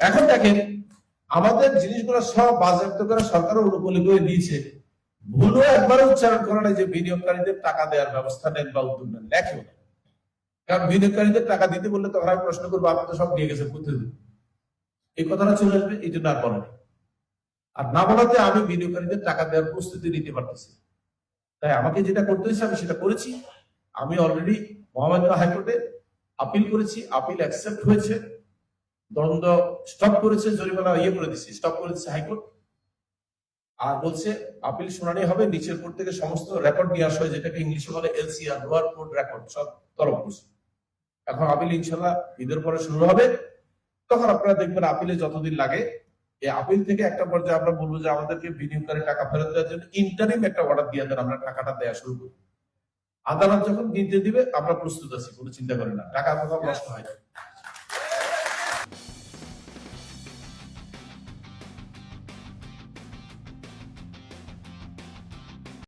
এখন দেখেন আমাদের জিনিসগুলো সব বাজেয়াপ্ত করে সরকার অনুকূলে করে দিয়েছে, ভুলও একবারও উচ্চারণ করে নাই যে বিনিয়োগকারীদের টাকা দেওয়ার ব্যবস্থা নেন বা উদ্যোগ নেন, লেখেও না। কারণ বিনিয়োগকারীদের টাকা দিতে বললে তখন আমি প্রশ্ন করবো আপনি তো সব দিয়ে গেছেন কোথায় দিন, এই কথাটা চলে আসবে, এই জন্য আর বলেনি। আর না বলাতে আমি বিনিয়োগকারীদের টাকা দেওয়ার প্রস্তুতি নিতে পারতেছি, তাই আমাকে যেটা করতে হয়েছে আমি সেটা করেছি। আমি অলরেডি মহামান্য হাইকোর্টে আপিল করেছি, আপিল অ্যাকসেপ্ট হয়েছে, দণ্ড স্টপ করেছে, জরিমানা করে দিচ্ছে, স্টপ করে দিচ্ছে হাইকোর্ট। আর বলছে আপিল শুনানি হবে, নিচের কোর্ট থেকে সমস্ত রেকর্ড নিয়ে আসা হয়, যেটাকে ইংলিশে বলে এলসিআর, লোয়ার কোর্ট রেকর্ড, সব তলব করছে। এখন আপিল ইনশাল্লাহ ঈদের পরে শুরু হবে, তখন আপনারা দেখবেন আপিলে যতদিন লাগে, এই আপিল থেকে একটা পর্যায়ে আমরা বলবো যে আমাদেরকে বিনিয়োগকারী টাকা ফেরত দেওয়ার জন্য ইন্টারিম একটা অর্ডার দিয়ে দেন, আমরা টাকাটা দেওয়া শুরু করি। আদালত যখন দিতে দিবে আমরা প্রস্তুত আছি, কোনো চিন্তা করেন না, টাকা কোথাও নষ্ট হয় না।